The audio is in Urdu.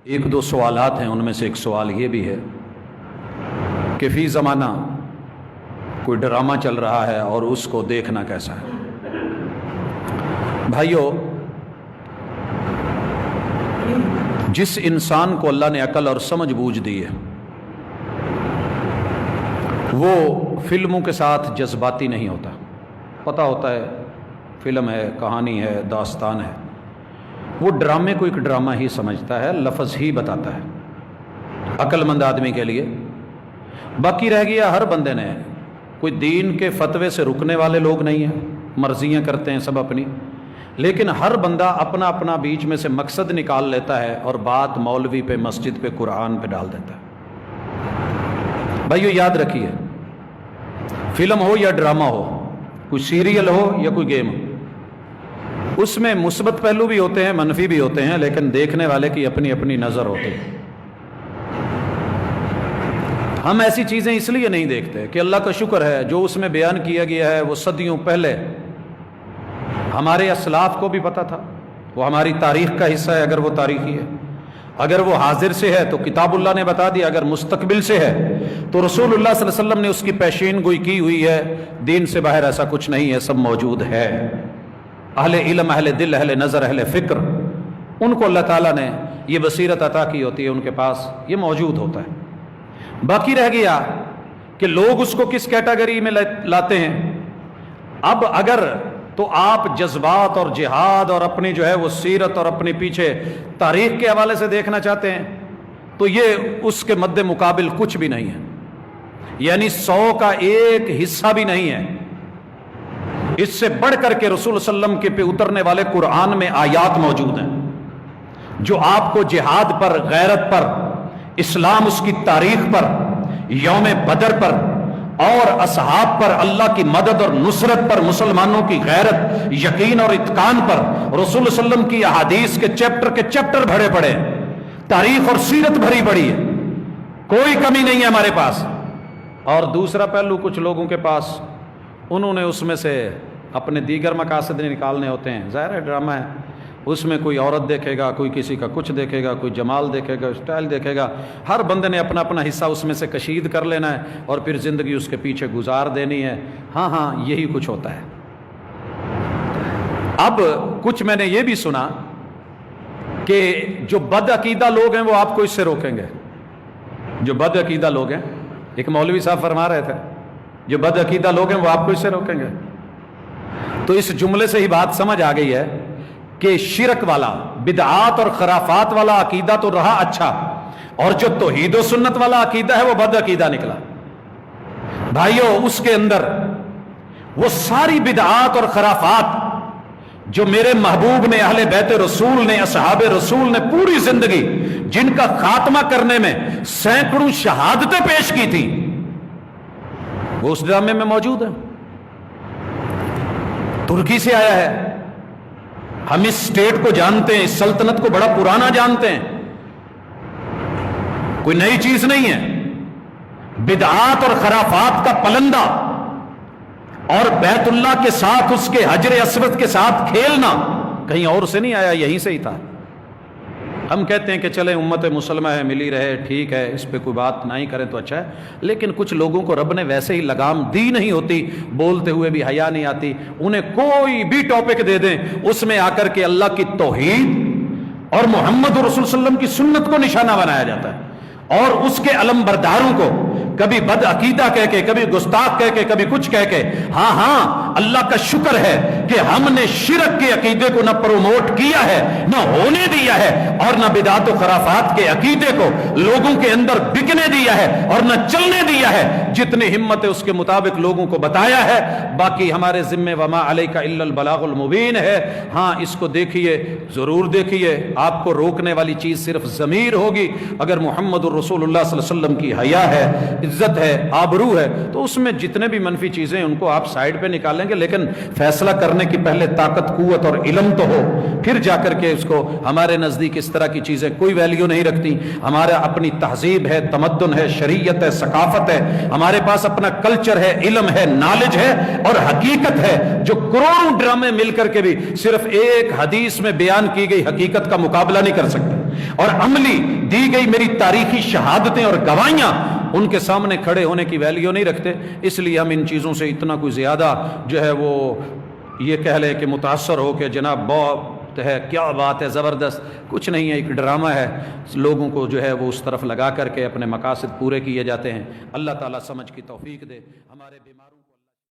ایک دو سوالات ہیں، ان میں سے ایک سوال یہ بھی ہے کہ فی زمانہ کوئی ڈرامہ چل رہا ہے اور اس کو دیکھنا کیسا ہے؟ بھائیو، جس انسان کو اللہ نے عقل اور سمجھ بوجھ دی ہے وہ فلموں کے ساتھ جذباتی نہیں ہوتا۔ پتہ ہوتا ہے فلم ہے، کہانی ہے، داستان ہے، وہ ڈرامے کو ایک ڈرامہ ہی سمجھتا ہے، لفظ ہی بتاتا ہے عقل مند آدمی کے لیے۔ باقی رہ گیا ہر بندے نے، کوئی دین کے فتوے سے رکنے والے لوگ نہیں ہیں، مرضیاں کرتے ہیں سب اپنی، لیکن ہر بندہ اپنا اپنا بیچ میں سے مقصد نکال لیتا ہے اور بات مولوی پہ، مسجد پہ، قرآن پہ ڈال دیتا ہے۔ بھائیو یاد رکھیے، فلم ہو یا ڈرامہ ہو، کوئی سیریل ہو یا کوئی گیم ہو، اس میں مثبت پہلو بھی ہوتے ہیں، منفی بھی ہوتے ہیں، لیکن دیکھنے والے کی اپنی اپنی نظر ہوتی ہے۔ ہم ایسی چیزیں اس لیے نہیں دیکھتے کہ اللہ کا شکر ہے جو اس میں بیان کیا گیا ہے وہ صدیوں پہلے ہمارے اسلاف کو بھی پتہ تھا، وہ ہماری تاریخ کا حصہ ہے اگر وہ تاریخی ہے، اگر وہ حاضر سے ہے تو کتاب اللہ نے بتا دیا، اگر مستقبل سے ہے تو رسول اللہ صلی اللہ علیہ وسلم نے اس کی پیشین گوئی کی ہوئی ہے۔ دین سے باہر ایسا کچھ نہیں ہے، سب موجود ہے۔ اہل علم، اہل دل، اہل نظر، اہل فکر، ان کو اللہ تعالیٰ نے یہ بصیرت عطا کی ہوتی ہے، ان کے پاس یہ موجود ہوتا ہے۔ باقی رہ گیا کہ لوگ اس کو کس کیٹیگری میں لاتے ہیں۔ اب اگر تو آپ جذبات اور جہاد اور اپنی جو ہے وہ سیرت اور اپنے پیچھے تاریخ کے حوالے سے دیکھنا چاہتے ہیں تو یہ اس کے مد مقابل کچھ بھی نہیں ہے، یعنی 100 کا ایک حصہ بھی نہیں ہے۔ اس سے بڑھ کر کے رسول صلی اللہ علیہ وسلم کے پہ اترنے والے قرآن میں آیات موجود ہیں جو آپ کو جہاد پر، غیرت پر، اسلام اس کی تاریخ پر، یوم بدر پر اور اصحاب پر، اللہ کی مدد اور نصرت پر، مسلمانوں کی غیرت، یقین اور اتقان پر رسول صلی اللہ علیہ وسلم کی احادیث کے چیپٹر بھرے پڑے ہیں، تاریخ اور سیرت بھری پڑی ہے، کوئی کمی نہیں ہے ہمارے پاس۔ اور دوسرا پہلو کچھ لوگوں کے پاس، انہوں نے اس میں سے اپنے دیگر مقاصد نکالنے ہوتے ہیں۔ ظاہر ہے ڈرامہ ہے، اس میں کوئی عورت دیکھے گا، کوئی کسی کا کچھ دیکھے گا، کوئی جمال دیکھے گا، اسٹائل دیکھے گا، ہر بندے نے اپنا اپنا حصہ اس میں سے کشید کر لینا ہے اور پھر زندگی اس کے پیچھے گزار دینی ہے۔ ہاں یہی کچھ ہوتا ہے۔ اب کچھ میں نے یہ بھی سنا کہ جو بد عقیدہ لوگ ہیں وہ آپ کو اس سے روکیں گے۔ جو بد عقیدہ لوگ ہیں، ایک مولوی صاحب فرما رہے تھے، جو بد عقیدہ لوگ ہیں وہ آپ کو اس سے روکیں گے۔ تو اس جملے سے ہی بات سمجھ آ گئی ہے کہ شرک والا، بدعات اور خرافات والا عقیدہ تو رہا اچھا، اور جو توحید و سنت والا عقیدہ ہے وہ بد عقیدہ نکلا۔ بھائیو، اس کے اندر وہ ساری بدعات اور خرافات جو میرے محبوب نے، اہل بیت رسول نے، اصحاب رسول نے پوری زندگی جن کا خاتمہ کرنے میں سینکڑوں شہادتیں پیش کی تھی، وہ اس ڈرامے میں موجود ہے۔ ترکی سے آیا ہے، ہم اس اسٹیٹ کو جانتے ہیں، اس سلطنت کو بڑا پرانا جانتے ہیں، کوئی نئی چیز نہیں ہے۔ بدعات اور خرافات کا پلندہ اور بیت اللہ کے ساتھ، اس کے حجر اسود کے ساتھ کھیلنا کہیں اور سے نہیں آیا، یہیں سے ہی تھا۔ ہم کہتے ہیں کہ چلیں امت مسلمہ ہے، ملی رہے، ٹھیک ہے، اس پہ کوئی بات نہیں کریں تو اچھا ہے، لیکن کچھ لوگوں کو رب نے ویسے ہی لگام دی نہیں ہوتی، بولتے ہوئے بھی حیا نہیں آتی، انہیں کوئی بھی ٹاپک دے دیں اس میں آ کر کے اللہ کی توحید اور محمد رسول صلی اللہ علیہ وسلم کی سنت کو نشانہ بنایا جاتا ہے، اور اس کے علم برداروں کو کبھی بد عقیدہ کہہ کے، کبھی گستاخ کہہ کے، کبھی کچھ کہہ کے۔ ہاں اللہ کا شکر ہے کہ ہم نے شرک کے عقیدے کو نہ پروموٹ کیا ہے، نہ ہونے دیا ہے، اور نہ بدعات و خرافات کے عقیدے کو لوگوں کے اندر بکنے دیا ہے اور نہ چلنے دیا ہے۔ جتنی ہمت ہے اس کے مطابق لوگوں کو بتایا ہے، باقی ہمارے ذمہ وما علیک الا البلاغ المبین ہے۔ ہاں اس کو دیکھیے، ضرور دیکھیے، آپ کو روکنے والی چیز صرف ضمیر ہوگی۔ اگر محمد الرسول اللہ صلی اللہ علیہ وسلم کی حیا ہے، عزت ہے، آبرو ہے، تو اس میں جتنے بھی منفی چیزیں ان کو آپ سائڈ پہ نکالیں گے، لیکن فیصلہ کرنے کی پہلے طاقت، قوت اور علم تو ہو، پھر جا کر کے اس کو ہمارے نزدیک اس طرح کی چیزیں کوئی ویلیو نہیں رکھتی۔ ہمارا اپنی تہذیب ہے، تمدن ہے، شریعت ہے، ثقافت ہے، ہمارے پاس اپنا کلچر ہے، علم ہے، نالج ہے اور حقیقت ہے، جو کروڑوں ڈرامے مل کر کے بھی صرف ایک حدیث میں بیان کی گئی حقیقت کا مقابلہ نہیں کر سکتے، اور عملی دی گئی میری تاریخی شہادتیں اور گواہیاں ان کے سامنے کھڑے ہونے کی ویلیو نہیں رکھتے۔ اس لیے ہم ان چیزوں سے اتنا کوئی زیادہ جو ہے وہ یہ کہہ لیں کہ متاثر ہو کہ جناب بہت ہے، کیا بات ہے، زبردست، کچھ نہیں ہے، ایک ڈرامہ ہے، لوگوں کو جو ہے وہ اس طرف لگا کر کے اپنے مقاصد پورے کیے جاتے ہیں۔ اللہ تعالیٰ سمجھ کی توفیق دے، ہمارے بیماروں